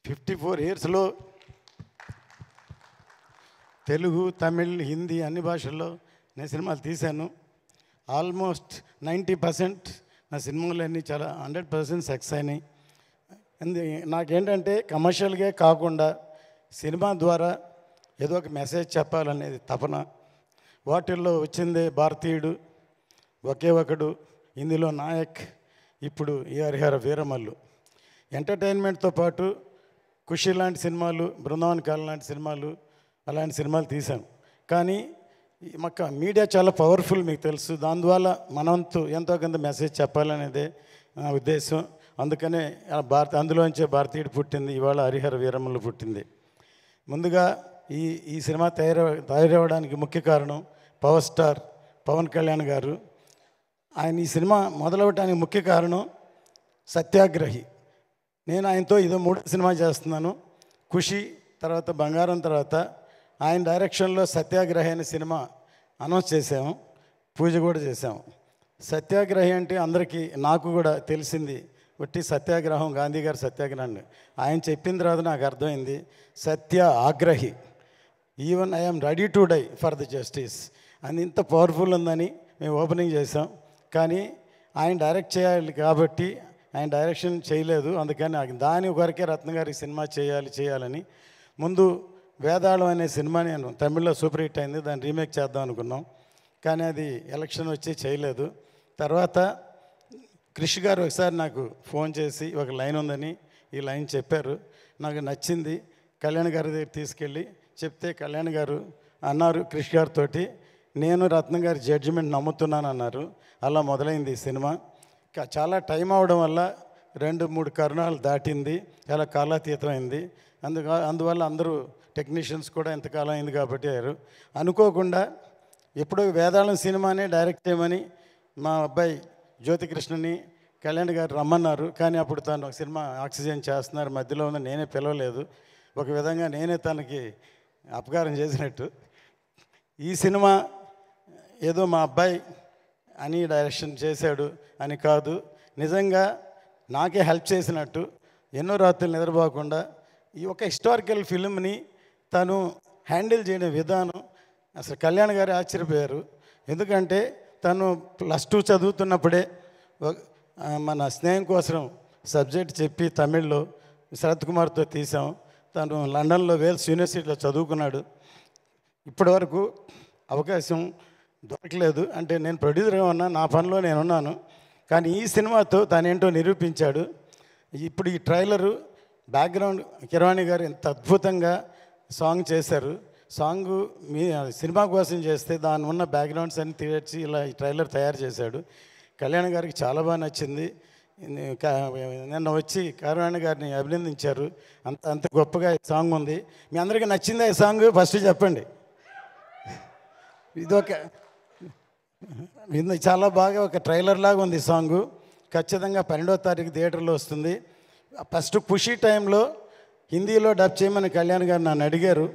54 ఇయర్స్లో తెలుగు, తమిళ్, హిందీ అన్ని భాషల్లో నేను సినిమాలు తీశాను. ఆల్మోస్ట్ 90% నా సినిమాలన్నీ చాలా 100% సక్సెస్ అయినాయి. నాకేంటంటే కమర్షియల్గా కాకుండా సినిమా ద్వారా ఏదో ఒక మెసేజ్ చెప్పాలనేది తపన. వాటిల్లో వచ్చిందే భారతీయుడు, ఒకే ఒకడు, హిందీలో నాయక్, ఇప్పుడు ఈ హరిహర వీరమల్లు. ఎంటర్టైన్మెంట్తో పాటు ఖుషి లాంటి సినిమాలు, బృందావన్ కాలం లాంటి సినిమాలు, అలాంటి సినిమాలు తీశాను. కానీ మాకు మీడియా చాలా పవర్ఫుల్, మీకు తెలుసు. దానివల్ల మనంతు ఎంతో కొంత మెసేజ్ చెప్పాలనేదే నా ఉద్దేశం. అందుకనే అందులోంచే భారతీయుడు పుట్టింది, ఇవాళ హరిహర వీరమల్లు పుట్టింది. ముందుగా ఈ సినిమా తయారవడానికి ముఖ్య కారణం పవర్ స్టార్ పవన్ కళ్యాణ్ గారు. ఆయన ఈ సినిమా మొదలవటానికి ముఖ్య కారణం సత్యాగ్రహి. నేను ఆయనతో ఇదో 3వ సినిమా చేస్తున్నాను. ఖుషి తర్వాత బంగారం తర్వాత ఆయన డైరెక్షన్లో సత్యాగ్రహి అనే సినిమా అనౌన్స్ చేసాము, పూజ కూడా చేసాము. సత్యాగ్రహి అంటే అందరికీ, నాకు కూడా తెలిసింది ఒట్టి సత్యాగ్రహం, గాంధీ గారి సత్యాగ్రహం. ఆయన చెప్పిన తర్వాత నాకు అర్థమైంది సత్య ఆగ్రహి, even I'm ready to die for the justice అని. ఇంత పవర్ఫుల్ ఉందని మేము ఓపెనింగ్ చేసాం. కానీ ఆయన డైరెక్ట్ చేయాలి కాబట్టి ఆయన డైరెక్షన్ చేయలేదు. అందుకని దాని వరకే రత్న గారికి సినిమా చేయాలని ముందు వేదాళం అనే సినిమా నేను తమిళ్లో సూపర్ హిట్ అయింది, దాన్ని రీమేక్ చేద్దాం అనుకున్నాం. కానీ అది ఎలక్షన్ వచ్చి చేయలేదు. తర్వాత క్రిష్ గారు ఒకసారి నాకు ఫోన్ చేసి ఒక లైన్ ఉందని ఈ లైన్ చెప్పారు, నాకు నచ్చింది. కళ్యాణ్ గారి దగ్గర తీసుకెళ్ళి చెప్తే కళ్యాణ్ గారు అన్నారు క్రిష్ గారితో, నేను రత్న గారి జడ్జిమెంట్ నమ్ముతున్నాను అన్నారు. అలా మొదలైంది ఈ సినిమా. చాలా టైం అవడం వల్ల 2-3 కరుణాలు దాటింది, చాలా కాలాతీతమైంది. అందువల్ల అందరూ టెక్నీషియన్స్ కూడా ఎంతకాలం అయింది కాబట్టి అనుకోకుండా ఎప్పుడో వేదాళం సినిమానే డైరెక్ట్ చేయమని మా అబ్బాయి జ్యోతికృష్ణని కళ్యాణ్ గారు రమ్మన్నారు. కానీ అప్పుడు తను ఒక సినిమా ఆక్సిజన్ చేస్తున్నారు, మధ్యలో ఉన్న నేనే పిలవలేదు. ఒక విధంగా నేనే తనకి అపకారం చేసినట్టు. ఈ సినిమా ఏదో మా అబ్బాయి అని డైరెక్షన్ చేశాడు అని కాదు, నిజంగా నాకే హెల్ప్ చేసినట్టు. ఎన్నో రాత్రులు నిద్రపోకుండా ఈ ఒక హిస్టారికల్ ఫిల్మ్ని తను హ్యాండిల్ చేయడం విధానం అసలు కళ్యాణ్ గారు ఆశ్చర్యపోయారు. ఎందుకంటే తను +2 చదువుతున్నప్పుడే మన స్నేహం కోసం సబ్జెక్ట్ చెప్పి తమిళ్లో శరత్ కుమార్తో తీసాం. తను లండన్లో వేల్స్ యూనివర్సిటీలో చదువుకున్నాడు. ఇప్పటివరకు అవకాశం దొరకలేదు. అంటే నేను ప్రొడ్యూసర్గా ఉన్నా, నా పనిలో నేనున్నాను. కానీ ఈ సినిమాతో తనేంటో నిరూపించాడు. ఇప్పుడు ఈ ట్రైలరు బ్యాక్గ్రౌండ్ కిరవాణి గారు ఎంత అద్భుతంగా సాంగ్ చేశారు. సాంగు సినిమా కోసం చేస్తే దాని ఉన్న బ్యాక్గ్రౌండ్స్ అన్ని తీర్చి ఇలా ఈ ట్రైలర్ తయారు చేశాడు. కళ్యాణ్ గారికి చాలా బాగా నచ్చింది. నిన్న వచ్చి కిరవాణి గారిని అభినందించారు. అంత గొప్పగా ఈ సాంగ్ ఉంది. మీ అందరికీ నచ్చిందా ఈ సాంగ్? ఫస్ట్ చెప్పండి. ఇది చాలా బాగా ఒక ట్రైలర్ లాగా ఉంది ఈ సాంగు. ఖచ్చితంగా 12వ తారీఖు థియేటర్లో వస్తుంది. ఫస్ట్ ఖుషి టైంలో హిందీలో డబ్ చేయమని కళ్యాణ్ గారు నన్ను అడిగారు.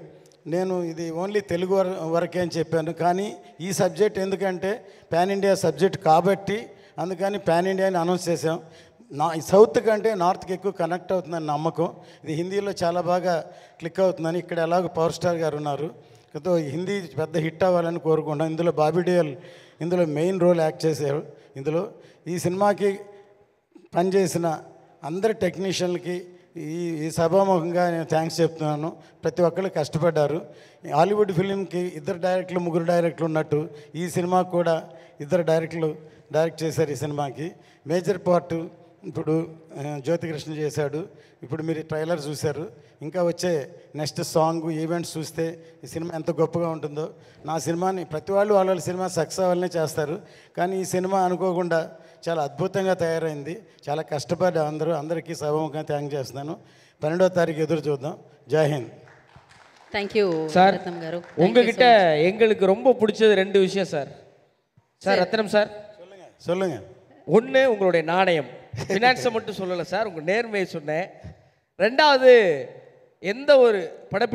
నేను ఇది ఓన్లీ తెలుగు వరకే అని చెప్పాను. కానీ ఈ సబ్జెక్ట్ ఎందుకంటే పాన్ ఇండియా సబ్జెక్ట్ కాబట్టి అందుకని పాన్ ఇండియా అని అనౌన్స్ చేసాం. సౌత్ కంటే నార్త్కి ఎక్కువ కనెక్ట్ అవుతుందని నమ్మకం. ఇది హిందీలో చాలా బాగా క్లిక్ అవుతుందని. ఇక్కడ ఎలాగో పవర్ స్టార్ గారు ఉన్నారు, హిందీ పెద్ద హిట్ అవ్వాలని కోరుకుంటాం. ఇందులో బాబీ డియోల్ ఇందులో మెయిన్ రోల్ యాక్ట్ చేశారు. ఇందులో ఈ సినిమాకి పనిచేసిన అందరి టెక్నీషియన్లకి ఈ సభాముఖంగా నేను థ్యాంక్స్ చెప్తున్నాను. ప్రతి ఒక్కళ్ళు కష్టపడ్డారు. హాలీవుడ్ ఫిలింకి 2 డైరెక్టర్లు 3 డైరెక్టర్లు ఉన్నట్టు ఈ సినిమాకి కూడా 2 డైరెక్టర్లు డైరెక్ట్ చేశారు. ఈ సినిమాకి మేజర్ పార్ట్ ఇప్పుడు జ్యోతికృష్ణ చేశాడు. ఇప్పుడు మీరు ట్రైలర్ చూశారు. ఇంకా వచ్చే నెక్స్ట్ సాంగ్ ఈవెంట్స్ చూస్తే ఈ సినిమా ఎంత గొప్పగా ఉంటుందో. నా సినిమాని ప్రతి వాళ్ళ సినిమా సక్సెస్ అవ్వాలనే చేస్తారు. కానీ ఈ సినిమా అనుకోకుండా చాలా అద్భుతంగా తయారైంది. చాలా కష్టపడి అందరికీ సభముఖంగా థ్యాంక్ చేస్తున్నాను. 12వ తారీఖు ఎదురు చూద్దాం. జై హింద్. Thank you sir. ரத்னம் గారు. உங்ககிட்ட எங்களுக்கு ரொம்ப பிடிச்சது 2 விஷயம் சார். சார் ரத்னம் சார் சொல்லுங்க. ஒன்று உங்களுடைய நாணயம், ஃபினான்ஸை மட்டும் சொல்லலை சார், உங்கள் நேர்மையை சொன்னேன். 2வது எந்த ஒரு படப்பிடி